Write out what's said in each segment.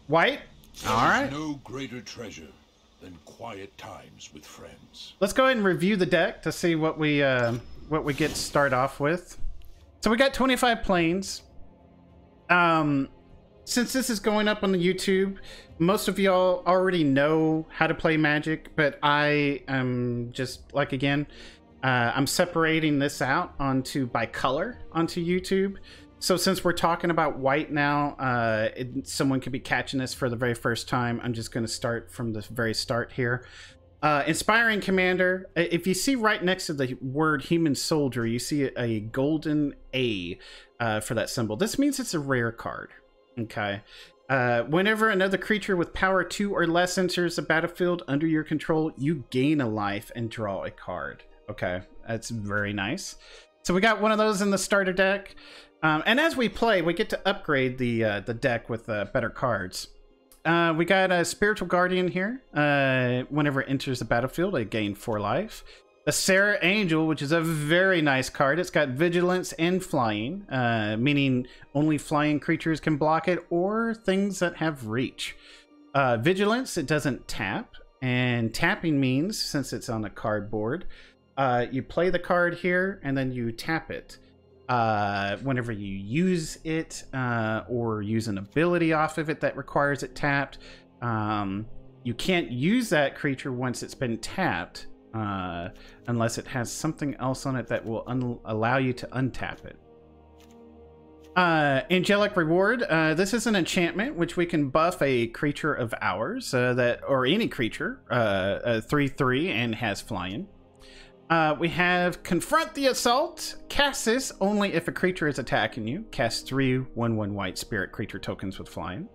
White? All right. There is no greater treasure than quiet times with friends. Let's go ahead and review the deck to see what we get to start off with. So we got 25 planes. Since this is going up on the YouTube, most of y'all already know how to play Magic, but I am just like, again, I'm separating this out by color onto YouTube. So since we're talking about white now, someone could be catching this for the very first time. I'm just going to start from the very start here. Inspiring Commander. If you see right next to the word Human Soldier, you see a golden A for that symbol. This means it's a rare card. Okay. Whenever another creature with power 2 or less enters the battlefield under your control, you gain a life and draw a card. Okay, that's very nice. So we got one of those in the starter deck. And as we play, we get to upgrade the deck with better cards. We got a Spiritual Guardian here. Whenever it enters the battlefield, it gains 4 life. The Serra Angel, which is a very nice card. It's got Vigilance and Flying, meaning only flying creatures can block it or things that have reach. Vigilance, it doesn't tap. And tapping means, since it's on a cardboard, you play the card here and then you tap it. Whenever you use it or use an ability off of it that requires it tapped, you can't use that creature once it's been tapped unless it has something else on it that will allow you to untap it. Angelic Reward. This is an enchantment which we can buff a creature of ours or any creature 3/3 and has flying. We have Confront the Assault. Cast this only if a creature is attacking you. Cast 3 1/1 white spirit creature tokens with flying.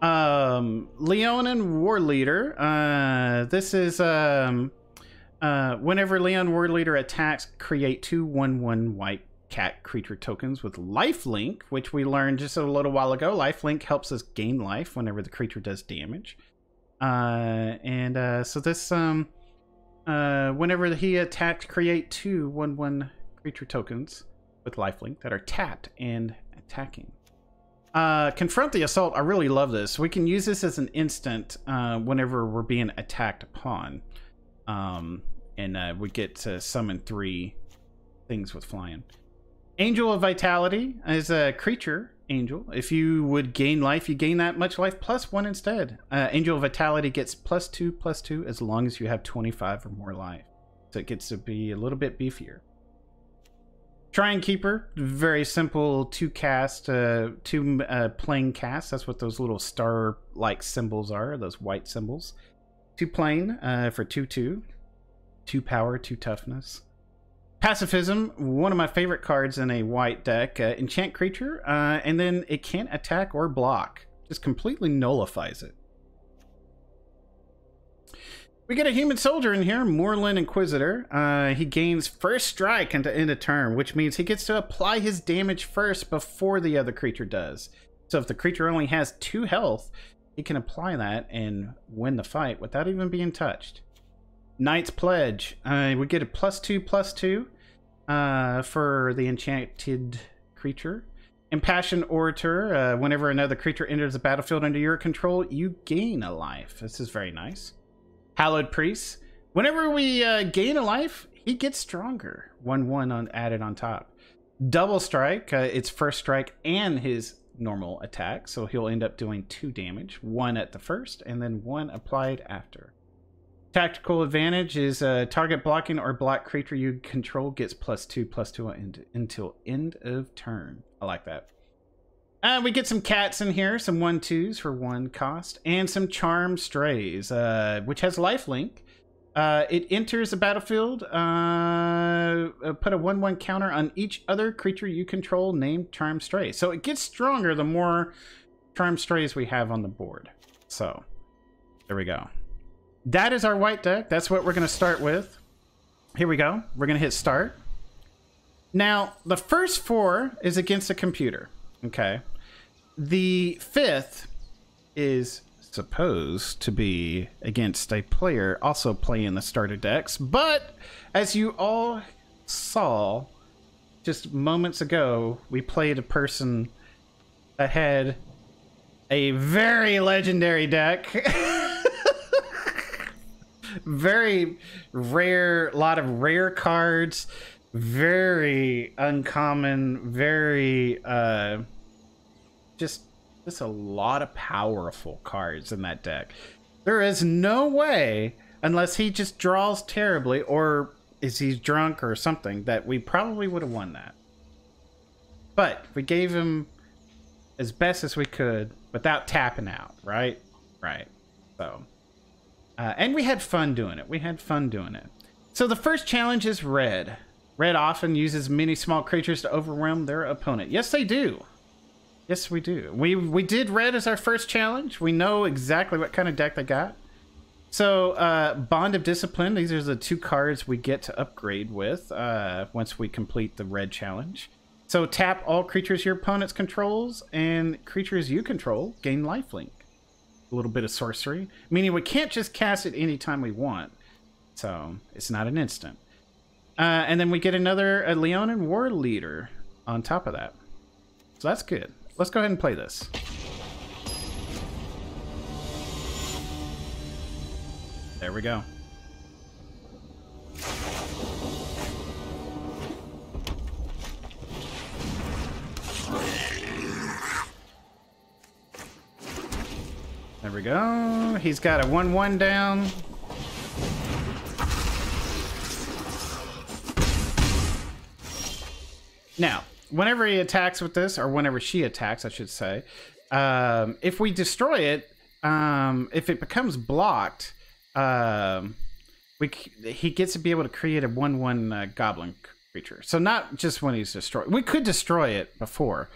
Leonin War Leader. This is whenever Leon War Leader attacks, create 2 1/1 white cat creature tokens with lifelink, which we learned just a little while ago. Lifelink helps us gain life whenever the creature does damage. So this whenever he attacks, create 2 1/1 creature tokens with lifelink that are tapped and attacking. Confront the Assault. I really love this. We can use this as an instant whenever we're being attacked upon. We get to summon 3 things with flying. Angel of Vitality is a creature angel. If you would gain life, you gain that much life plus 1 instead. Angel of Vitality gets +2/+2 as long as you have 25 or more life. So it gets to be a little bit beefier. Shrine Keeper, very simple 2 cast, 2 plane cast. That's what those little star-like symbols are, those white symbols. 2 plane for 2/2. 2 power, 2 toughness. Pacifism, one of my favorite cards in a white deck. Enchant creature, and then it can't attack or block. Just completely nullifies it. We get a Human Soldier in here, Moorland Inquisitor. He gains first strike into end of turn, which means he gets to apply his damage first before the other creature does. So if the creature only has 2 health, he can apply that and win the fight without even being touched. Knight's Pledge. We get a +2/+2 for the enchanted creature. Impassioned Orator. Whenever another creature enters the battlefield under your control, you gain a life. This is very nice. Hallowed Priest. Whenever we gain a life, he gets stronger. 1/1 added on top. Double Strike. It's first strike and his normal attack, so he'll end up doing 2 damage. 1 at the first, and then 1 applied after. Tactical Advantage is target blocking or block creature you control gets +2/+2 until end of turn. I like that. We get some cats in here, some 1/2s for 1 cost, and some Charmed Strays, which has lifelink. It enters the battlefield. Put a 1/1 counter on each other creature you control named Charmed Stray. So it gets stronger the more Charmed Strays we have on the board. So there we go. That is our white deck. That's what we're going to start with. Here we go. We're going to hit start. Now, the first 4 is against a computer. Okay. The 5th is supposed to be against a player also playing the starter decks. But as you all saw just moments ago, we played a person that had A very legendary deck. Very rare, a lot of rare cards. Very uncommon, very just a lot of powerful cards in that deck. There is no way, unless he just draws terribly or is he drunk or something, that we probably would have won that. But we gave him as best as we could without tapping out, right? Right. So, and we had fun doing it. We had fun doing it. So the first challenge is red. Red often uses many small creatures to overwhelm their opponent. Yes, they do. Yes, we do. We did red as our first challenge. We know exactly what kind of deck they got. So, Bond of Discipline. These are the 2 cards we get to upgrade with once we complete the red challenge. So, tap all creatures your opponent controls, and creatures you control gain lifelink. A little bit of sorcery, meaning we can't just cast it anytime we want. So, it's not an instant. And then we get another Leonin War Leader on top of that. So that's good. Let's go ahead and play this. There we go. There we go. He's got a 1/1 down. Now, whenever he attacks with this, or whenever she attacks, I should say, if we destroy it, if it becomes blocked, he gets to be able to create a 1/1 goblin creature. So not just when he's destroyed. We could destroy it before,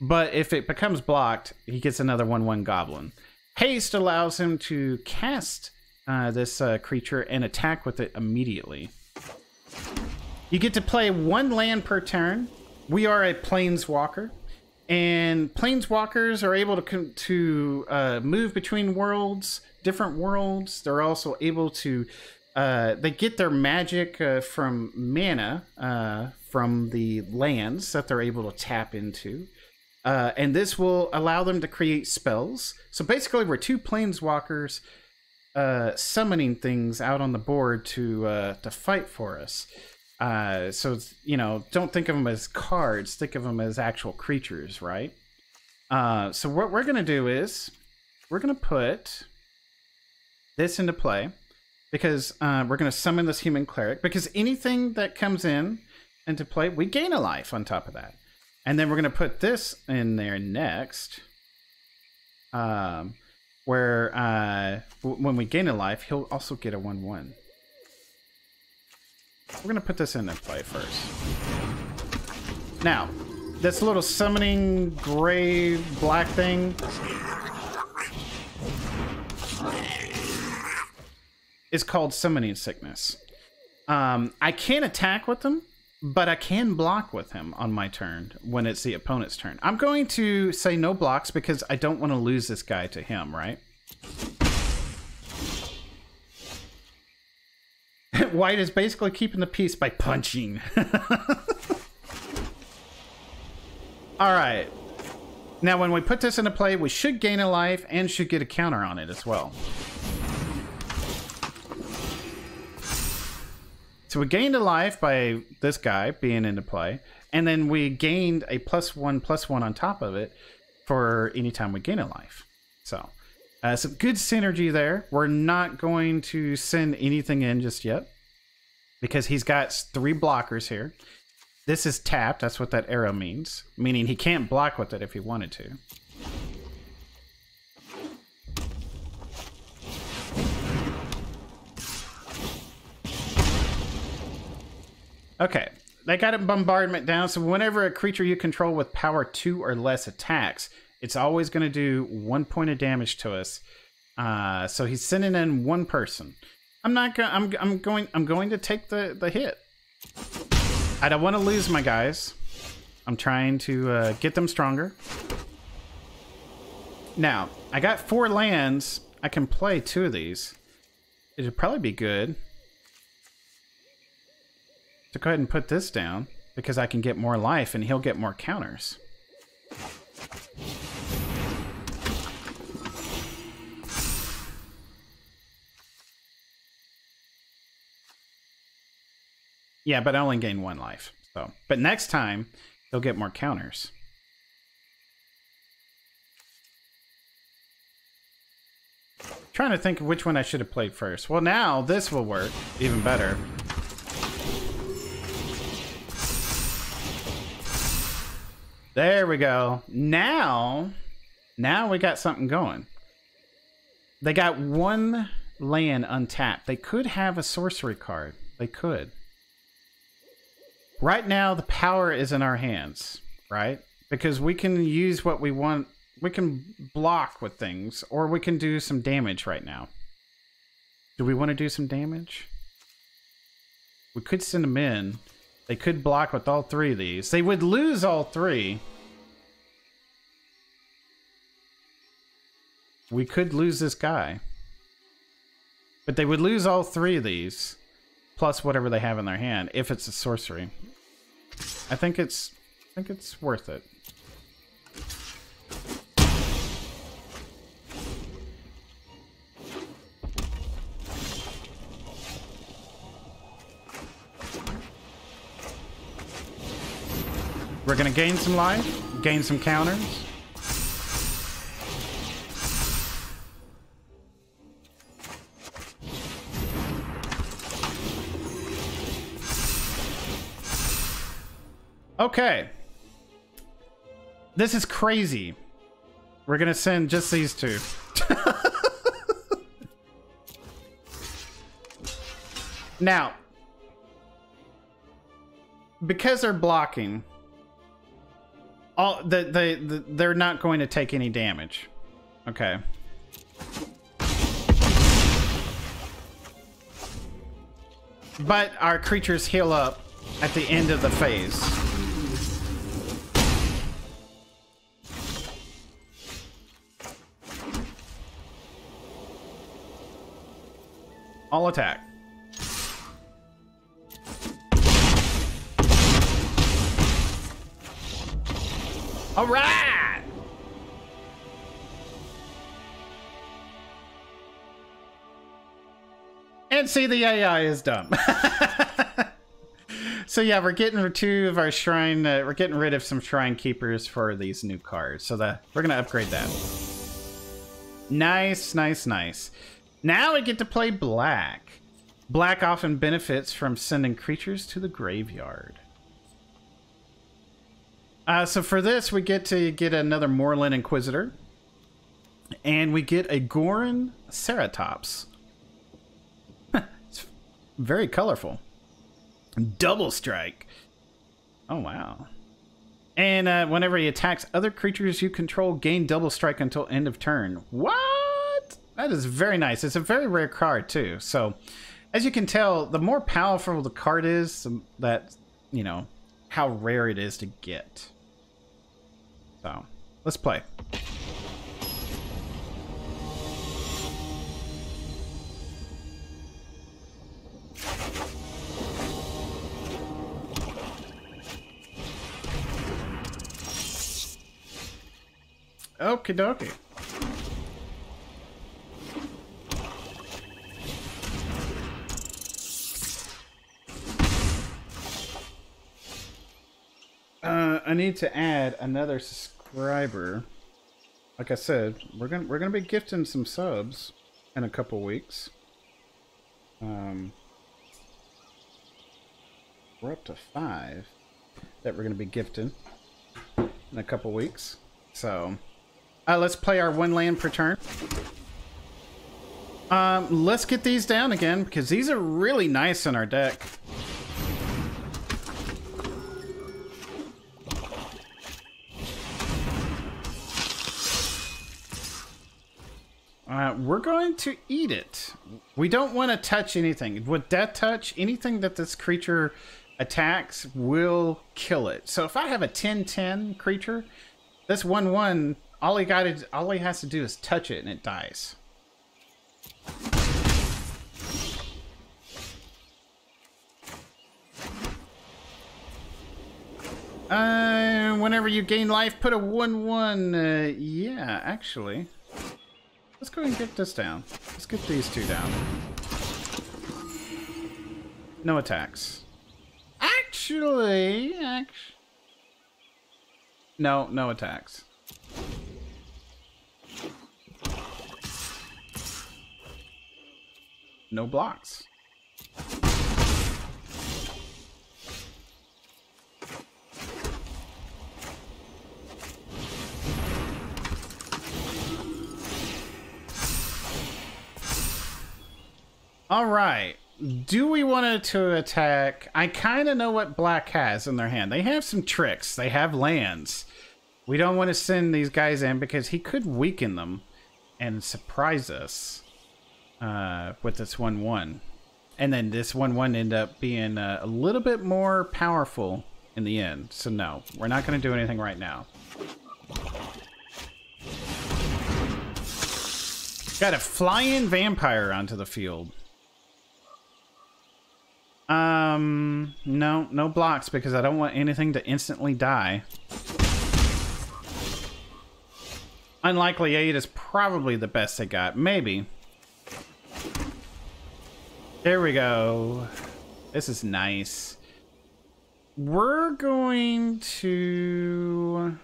but if it becomes blocked, he gets another 1/1 goblin. Haste allows him to cast this creature and attack with it immediately. You get to play 1 land per turn. We are a planeswalker, and planeswalkers are able to move between worlds, different worlds. They're also able to they get their magic from mana from the lands that they're able to tap into, and this will allow them to create spells. So basically, we're 2 planeswalkers summoning things out on the board to fight for us. So, you know, don't think of them as cards. Think of them as actual creatures, right? So what we're going to do is we're going to put this into play because we're going to summon this human cleric, because anything that comes into play, we gain a life on top of that. And then we're going to put this in there next, where when we gain a life, he'll also get a 1/1. We're going to put this into play first. Now, this little summoning gray black thing is called Summoning Sickness. I can't attack with them, but I can block with him on my turn when it's the opponent's turn. I'm going to say no blocks because I don't want to lose this guy to him, right? White is basically keeping the peace by punching. All right. Now, when we put this into play, we should gain a life and should get a counter on it as well. So we gained a life by this guy being into play, and then we gained a +1/+1 on top of it for any time we gain a life. So some good synergy there. We're not going to send anything in just yet because he's got 3 blockers here. This is tapped. That's what that arrow means, meaning he can't block with it if he wanted to. Okay, they got a bombardment down, so whenever a creature you control with power 2 or less attacks, it's always going to do 1 point of damage to us. So he's sending in 1 person. I'm going to take the hit. I don't want to lose my guys. I'm trying to get them stronger. Now, I got 4 lands. I can play 2 of these. It would probably be good to go ahead and put this down because I can get more life and he'll get more counters. Yeah, but I only gain 1 life. So, but next time, they'll get more counters. Trying to think of which one I should have played first. Well, now this will work even better. There we go. Now we got something going. They got 1 land untapped. They could have a sorcery card. They could. Right now, the power is in our hands, right? Because we can use what we want. We can block with things, or we can do some damage right now. Do we want to do some damage? We could send them in. They could block with all 3 of these. They would lose all 3. We could lose this guy. But they would lose all 3 of these, plus whatever they have in their hand, if it's a sorcery. I think it's worth it. We're gonna gain some life, gain some counters. Okay. This is crazy. We're gonna send just these 2. Now, because they're blocking, they're not going to take any damage. Okay. But our creatures heal up at the end of the phase. All attack. All right. And see, the AI is dumb. So yeah, we're getting 2 of our shrine. We're getting rid of some shrine keepers for these new cards. So we're gonna upgrade that. Nice, nice, nice. Now we get to play black. Black often benefits from sending creatures to the graveyard. So for this, we get to get another Moorland Inquisitor. And we get a Goran Ceratops. It's very colorful. Double strike. Oh, wow. And whenever he attacks other creatures you control, gain double strike until end of turn. What? That is very nice. It's a very rare card, too. So, as you can tell, the more powerful the card is, that, you know, how rare it is to get. So, let's play. Okie dokie. I need to add another subscriber. Like I said, we're gonna be gifting some subs in a couple weeks. We're up to 5 that we're gonna be gifting in a couple weeks. So let's play our 1 land per turn. Let's get these down again because these are really nice in our deck. We're going to eat it. We don't want to touch anything. With Death Touch, anything that this creature attacks will kill it. So if I have a 10/10 creature, this 1/1, all he has to do is touch it and it dies. Whenever you gain life, put a 1/1. Yeah, actually. Let's go and get this down. Let's get these 2 down. No attacks. Actually, no, no attacks. No blocks. All right. Do we want it to attack? I kind of know what black has in their hand. They have some tricks. They have lands. We don't want to send these guys in because he could weaken them and surprise us with this 1/1. And then this 1/1 end up being a little bit more powerful in the end. So no, we're not going to do anything right now. Got a flying vampire onto the field. No blocks because I don't want anything to instantly die. Unlikely 8 is probably the best they got. Maybe. There we go. This is nice. We're going to...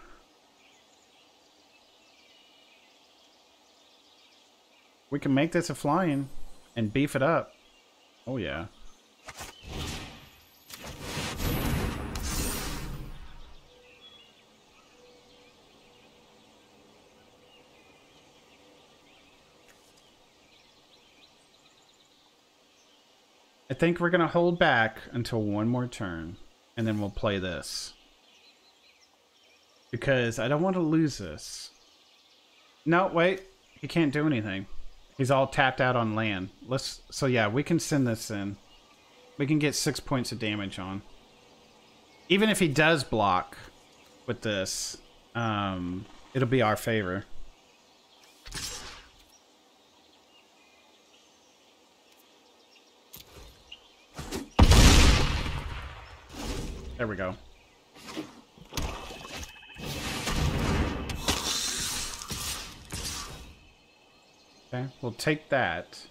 We can make this a flying and beef it up. Oh, yeah. I think we're going to hold back until one more turn, and then we'll play this. Because I don't want to lose this. No, wait. He can't do anything. He's all tapped out on land. So yeah, we can send this in. We can get 6 points of damage on. Even if he does block with this, it'll be our favor. There we go. Okay, we'll take that.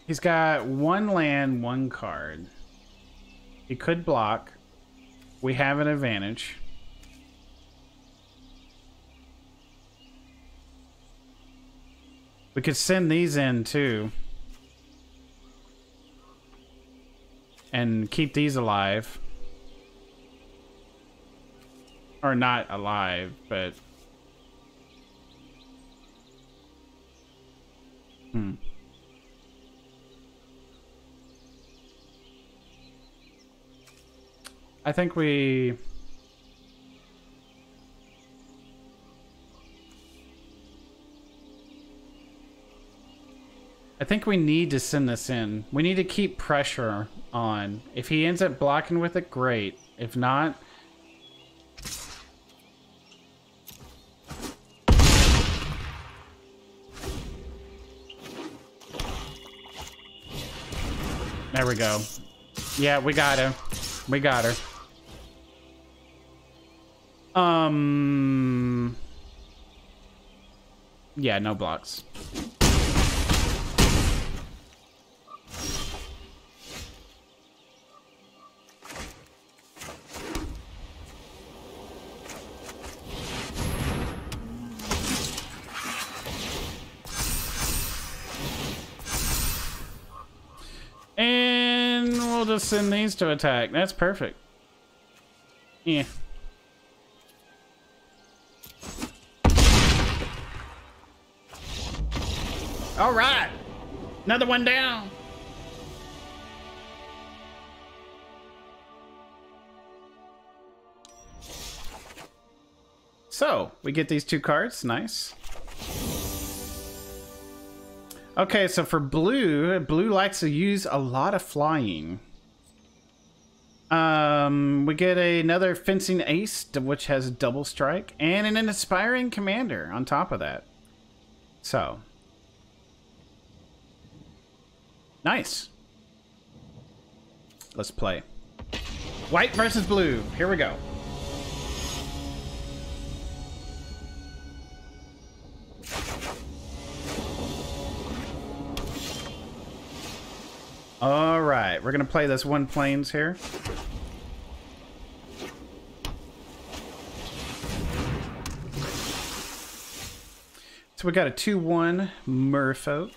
He's got 1 land, 1 card. He could block. We have an advantage. We could send these in too. And keep these alive. Or not alive, but... I think we... I think we need to send this in. We need to keep pressure on. If he ends up blocking with it, great. If not... There we go. Yeah, we got her. We got her. Yeah, no blocks. And we'll just send these to attack. That's perfect. Yeah. All right, another one down. So we get these 2 cards, nice. Okay, so for blue, blue likes to use a lot of flying. We get another fencing ace, which has double strike, and an inspiring commander on top of that. So, nice. Let's play. White versus blue. Here we go. All right, we're gonna play this one plains here. So we got a 2/1 Merfolk.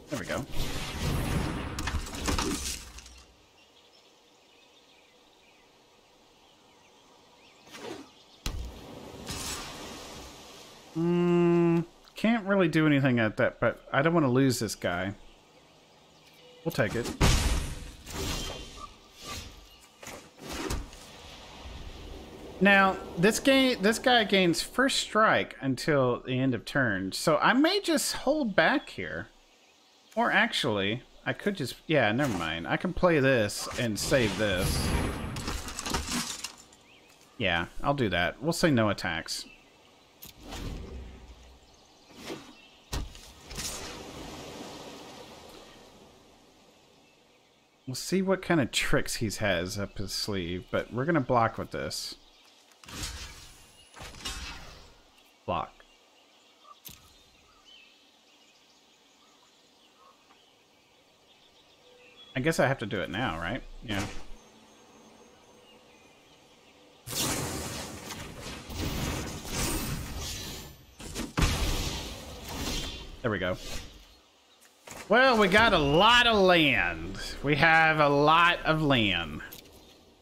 There we go. Can't really do anything at that, but I don't want to lose this guy. We'll take it. Now, this guy gains first strike until the end of turn, so I may just hold back here. Or actually, I could just... Yeah, never mind. I can play this and save this. Yeah, I'll do that. We'll say no attacks. We'll see what kind of tricks he has up his sleeve, but we're going to block with this. Block. I guess I have to do it now, right? Yeah. There we go. Well, we got a lot of land. We have a lot of land.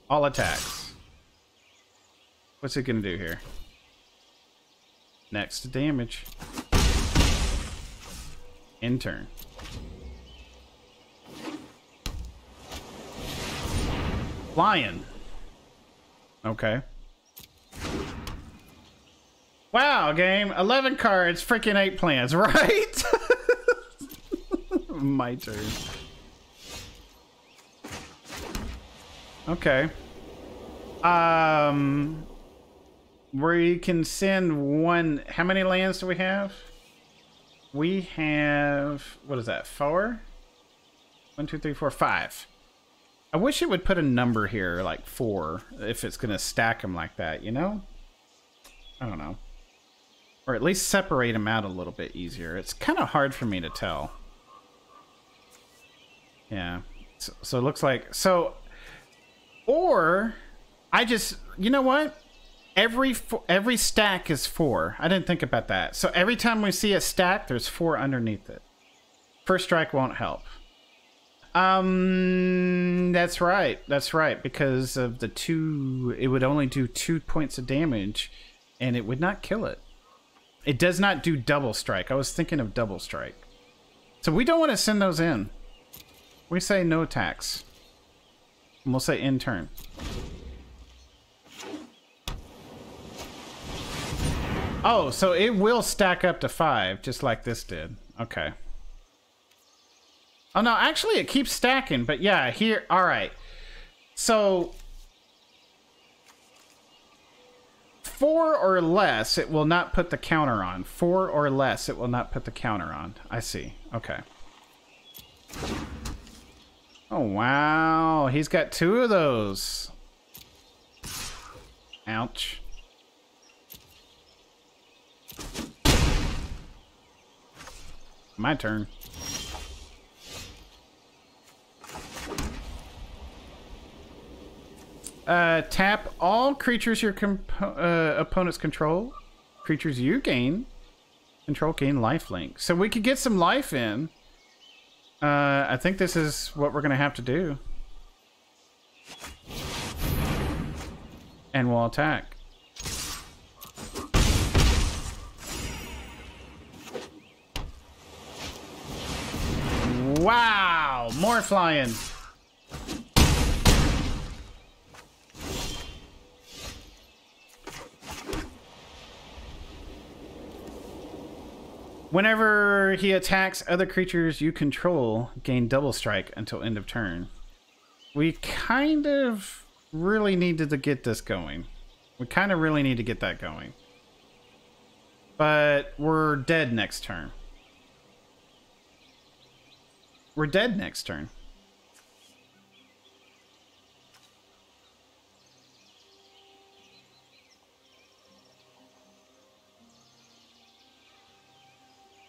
All attacks. What's it gonna do here? Next to damage. In turn. Lion. Okay. Wow, game. 11 cards, freaking 8 plans, right? My turn. Okay. We can send one. How many lands do we have? We have, what is that, 4? 1, 2, 3, 4, 5. I wish it would put a number here, like 4, if it's gonna stack them like that, you know? I don't know. Or at least separate them out a little bit easier. It's kind of hard for me to tell. Yeah. So it looks like... So... Or... I just... You know what? Every stack is 4. I didn't think about that. So every time we see a stack, there's 4 underneath it. First strike won't help. That's right. That's right. Because of the 2... It would only do 2 points of damage. And it would not kill it. It does not do double strike. I was thinking of double strike. So we don't want to send those in. We say no attacks. And we'll say in turn. Oh, so it will stack up to 5, just like this did. Okay. Oh, no, actually it keeps stacking, but yeah, here, all right. So... 4 or less, it will not put the counter on. 4 or less, it will not put the counter on. I see. Okay. Oh, wow. He's got 2 of those. Ouch. My turn. Tap all creatures your opponents control. Creatures you gain gain lifelink. So we could get some life in. I think this is what we're gonna have to do. And we'll attack. Wow! More flying. Whenever he attacks other creatures you control, gain double strike until end of turn. We kind of really needed to get this going. We kind of really need to get that going. But we're dead next turn. We're dead next turn.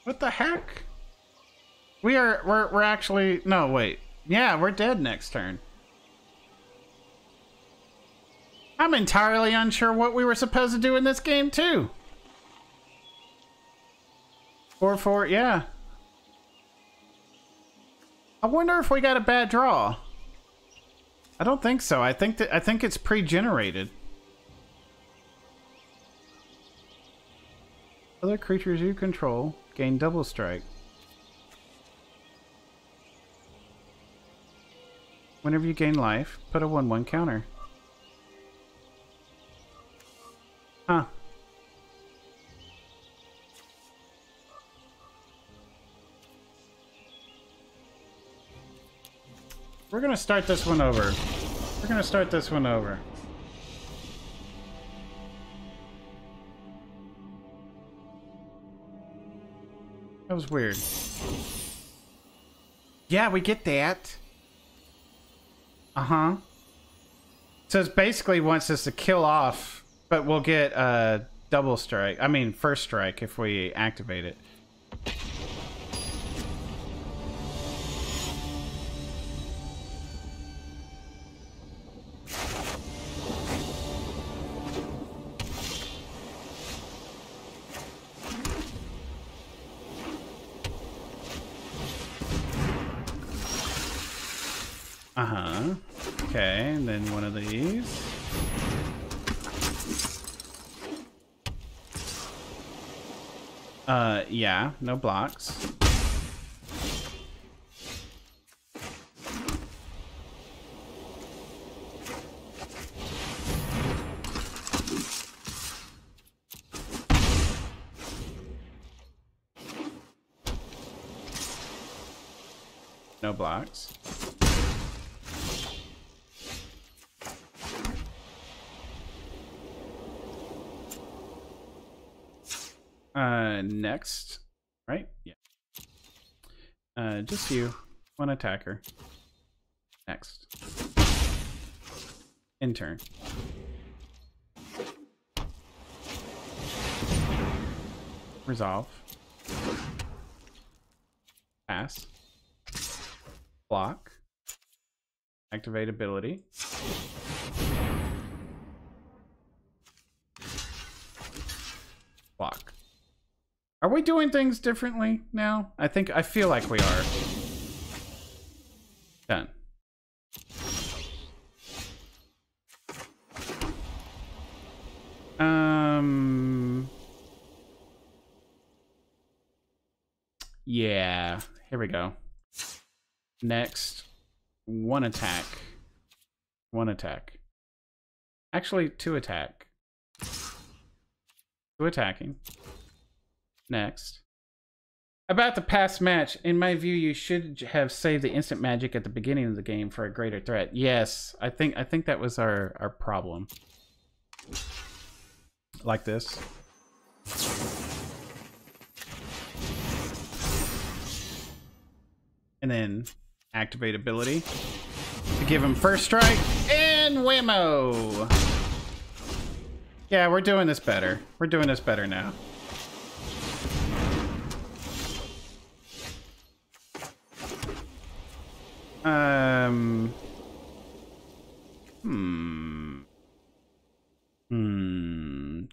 What the heck? We're actually, no, wait. Yeah, we're dead next turn. I'm entirely unsure what we were supposed to do in this game too. 4/4, yeah. I wonder if we got a bad draw. I don't think so. I think it's pre-generated. Other creatures you control gain double strike. Whenever you gain life, put a 1/1 counter. Huh. We're gonna start this one over. We're gonna start this one over. That was weird. Yeah, we get that. Uh-huh. So it basically wants us to kill off, but we'll get a double strike. I mean, first strike if we activate it. Uh-huh. Okay, and then one of these. Yeah, no blocks. No blocks. Next, right? Yeah. Just you. One attacker. Next. In turn. Resolve. Pass. Block. Activate ability. Block. Are we doing things differently now? I feel like we are. Done. Yeah, here we go. Next, one attack. One attack. Actually, two attack. Two attacking. Next. About the past match, in my view, you should have saved the instant magic at the beginning of the game for a greater threat. Yes, I think that was our problem. Like this. And then activate ability to give him first strike and whammo. Yeah, we're doing this better. We're doing this better now.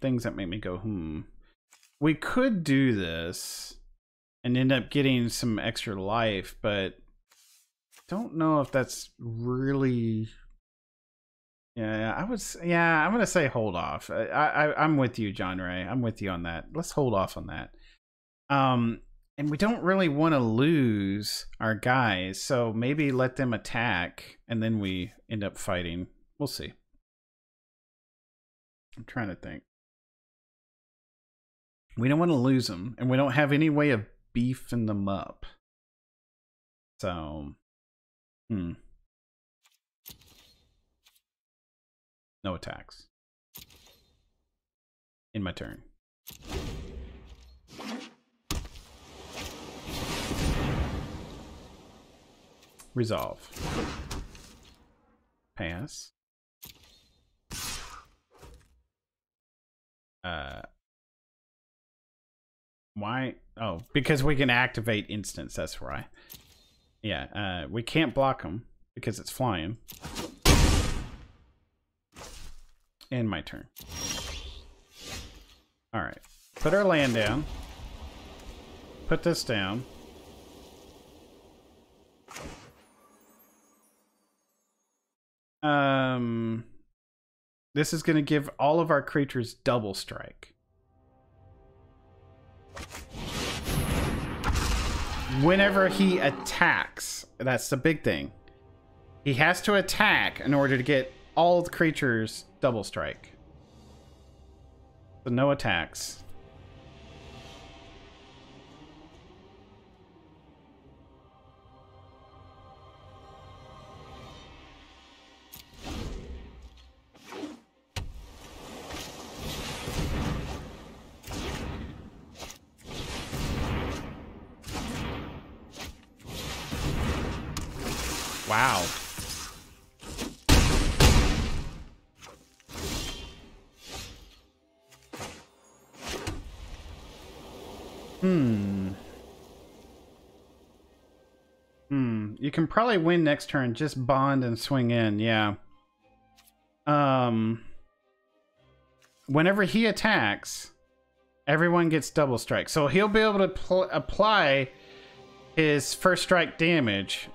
Things that make me go, We could do this and end up getting some extra life, but don't know if that's really... Yeah, I'm gonna say hold off. I'm with you, John Ray. I'm with you on that. Let's hold off on that. And we don't really want to lose our guys, so maybe let them attack and then we end up fighting. We'll see. I'm trying to think. We don't want to lose them, and we don't have any way of beefing them up. So, no attacks. In my turn. Resolve. Pass. Why? Oh, because we can activate instants, that's why. Yeah, we can't block them because it's flying. And my turn. Alright. Put our land down. Put this down. This is going to give all of our creatures double strike. Whenever he attacks, that's the big thing. He has to attack in order to get all the creatures double strike. So no attacks. Wow. You can probably win next turn. Just bond and swing in. Yeah. Whenever he attacks, everyone gets double strike. So he'll be able to apply his first strike damage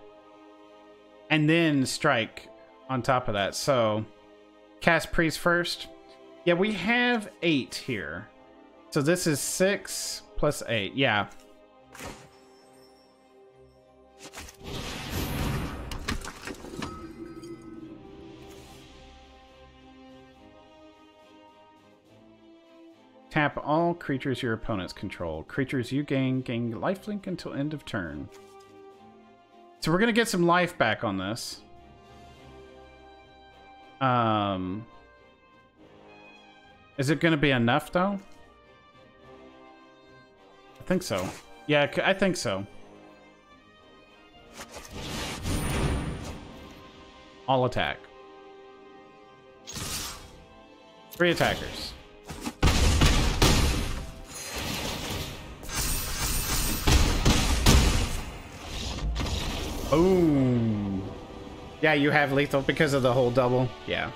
and then strike on top of that. So cast priest first. Yeah, we have 8 here. So this is 6 plus 8. Yeah. Tap all creatures your opponents control. Creatures you gain lifelink until end of turn. So we're gonna get some life back on this. Is it gonna be enough though? I think so. Yeah, I think so. All attack. 3 attackers. Boom. Yeah, you have lethal because of the whole double. Yeah.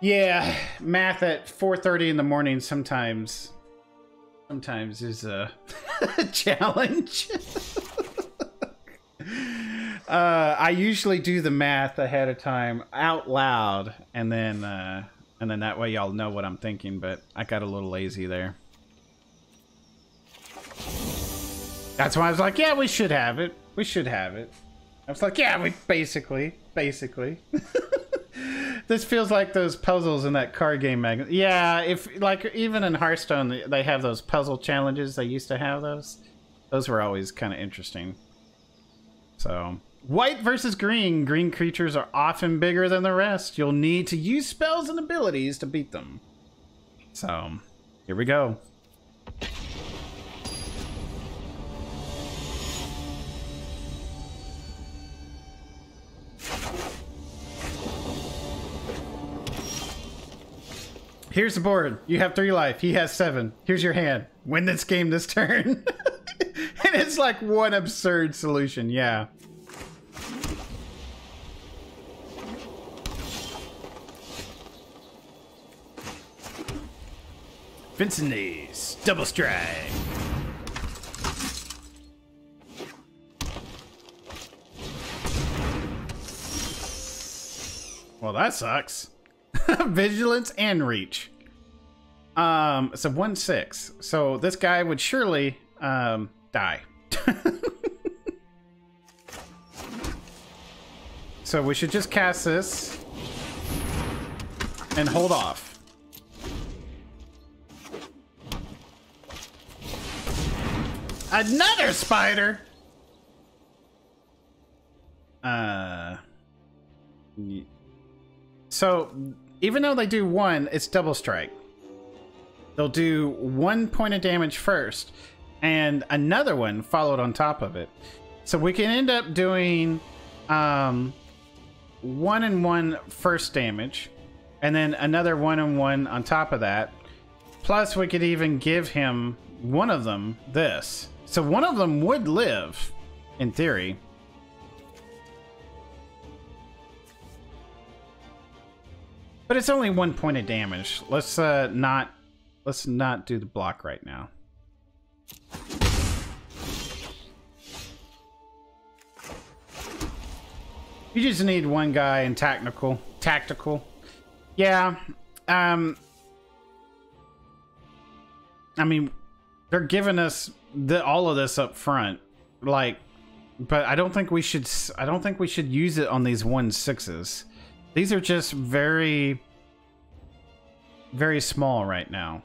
Yeah, math at 4:30 in the morning sometimes is a challenge. I usually do the math ahead of time out loud, and then that way y'all know what I'm thinking, but I got a little lazy there. That's why I was like, yeah, we should have it. We should have it. I was like, yeah, we basically. This feels like those puzzles in that card game magazine. Yeah, if like even in Hearthstone, they have those puzzle challenges. They used to have those. Those were always kind of interesting. So, white versus green. Green creatures are often bigger than the rest. You'll need to use spells and abilities to beat them. So, here we go. Here's the board. You have 3 life. He has 7. Here's your hand. Win this game this turn. And it's like one absurd solution. Yeah. Vincent's double strike. Well, that sucks. Vigilance and reach. So 1/6. So this guy would surely die. So we should just cast this and hold off. Another spider! So, even though they do one, it's double strike. They'll do 1 point of damage first, and another one followed on top of it. So we can end up doing 1 and 1 first damage, and then another 1 and 1 on top of that. Plus, we could even give him one of them this. So one of them would live, in theory. But it's only 1 point of damage. Let's not do the block right now. You just need one guy in tactical. Yeah. I mean, they're giving us all of this up front, like, but I don't think we should use it on these 1/6s. These are just very, very small right now.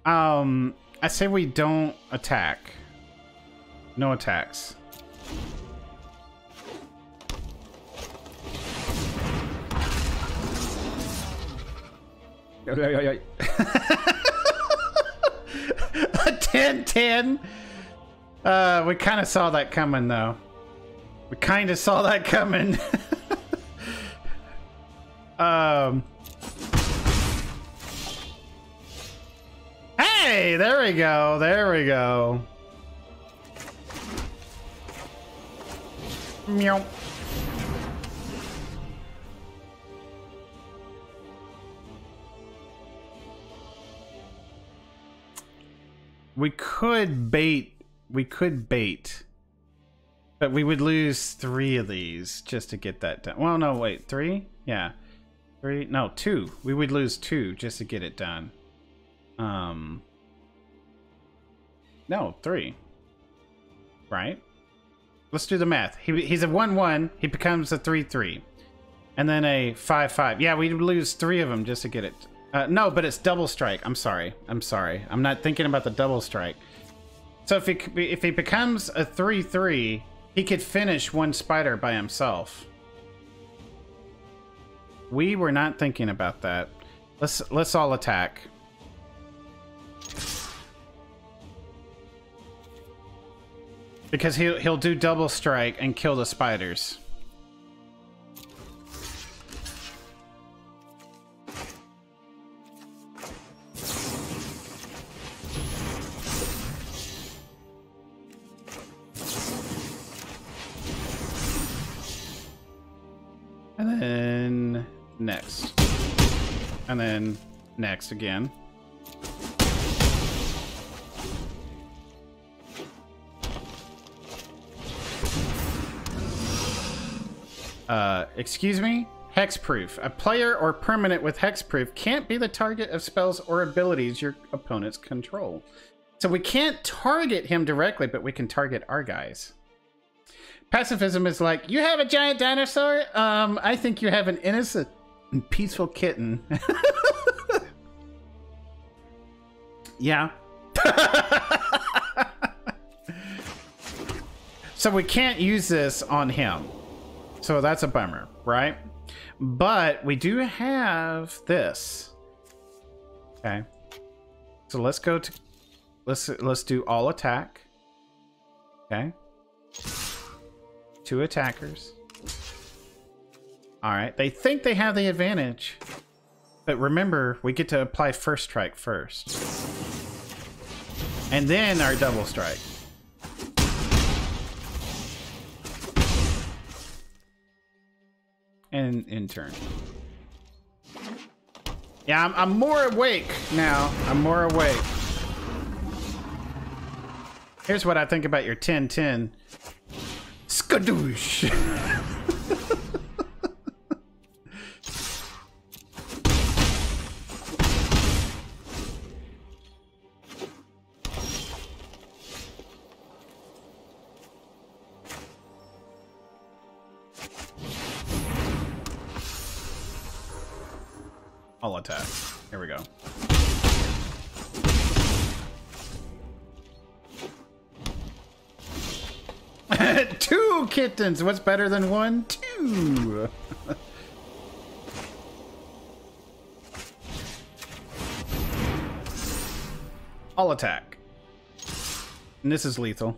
I say we don't attack. No attacks. A 10-10. We kind of saw that coming, though. Hey, there we go. Meow. We could bait, but we would lose 3 of these just to get that done. Well, no, wait, 3? Yeah. 3, no, 2. We would lose 2 just to get it done. No, 3. Right? Let's do the math. He's a 1-1, he becomes a 3-3. And then a 5-5. Yeah, we'd lose 3 of them just to get it. No, but it's double strike. I'm sorry. I'm not thinking about the double strike. So if he becomes a 3-3, he could finish 1 spider by himself. We were not thinking about that. Let's all attack. Because he'll do double strike and kill the spiders. And then next. And then next again. Excuse me? Hexproof. A player or permanent with hexproof can't be the target of spells or abilities your opponents control. So we can't target him directly, but we can target our guys. Pacifism is like, you have a giant dinosaur? I think you have an innocent and peaceful kitten. Yeah. So we can't use this on him. So that's a bummer, right? But we do have this. Okay. So let's go to let's do all attack. Okay. 2 attackers. All right. They think they have the advantage. But remember, we get to apply first strike first. And then our double strike. And in turn. Yeah, I'm more awake now. I'm more awake. Here's what I think about your 10-10. Skadoosh! All attack. Here we go. 2 kittens. What's better than 1? 2. All attack. And this is lethal.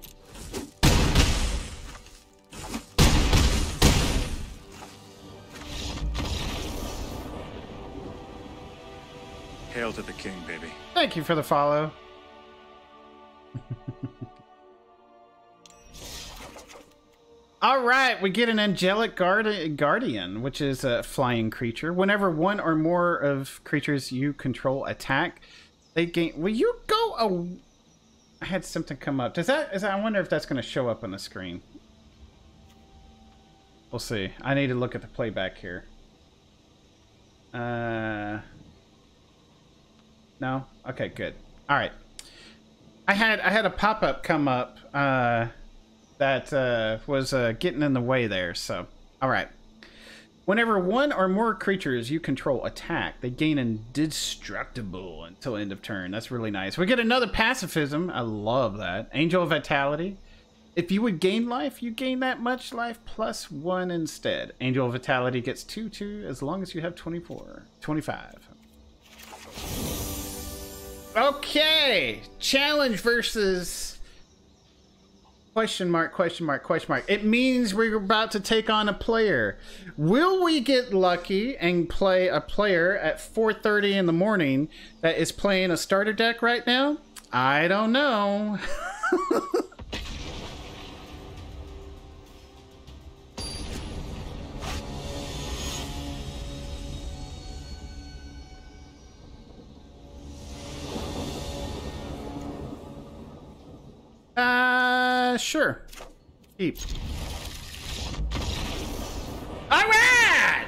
Hail to the king, baby. Thank you for the follow. All right, we get an angelic guardian, which is a flying creature. Whenever one or more of creatures you control attack, they gain. Will you go? I had something come up. I wonder if that's going to show up on the screen. We'll see. I need to look at the playback here. No. Okay. Good. All right. I had a pop-up come up. That was getting in the way there, so... Alright. Whenever one or more creatures you control attack, they gain indestructible until end of turn. That's really nice. We get another pacifism. I love that. Angel of Vitality. If you would gain life, you gain that much life plus 1 instead. Angel of Vitality gets 2 as long as you have 25. Okay! Challenge versus... Question mark, question mark, question mark. It means we're about to take on a player. Will we get lucky and play a player at 4:30 in the morning that is playing a starter deck right now? I don't know. Sure. Keep. All right!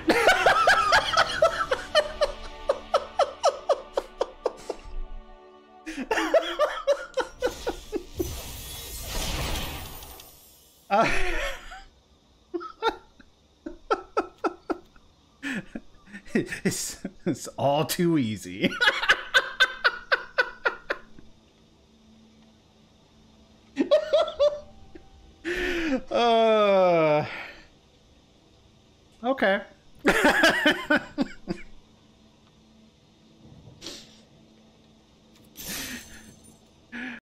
It's all too easy. Okay.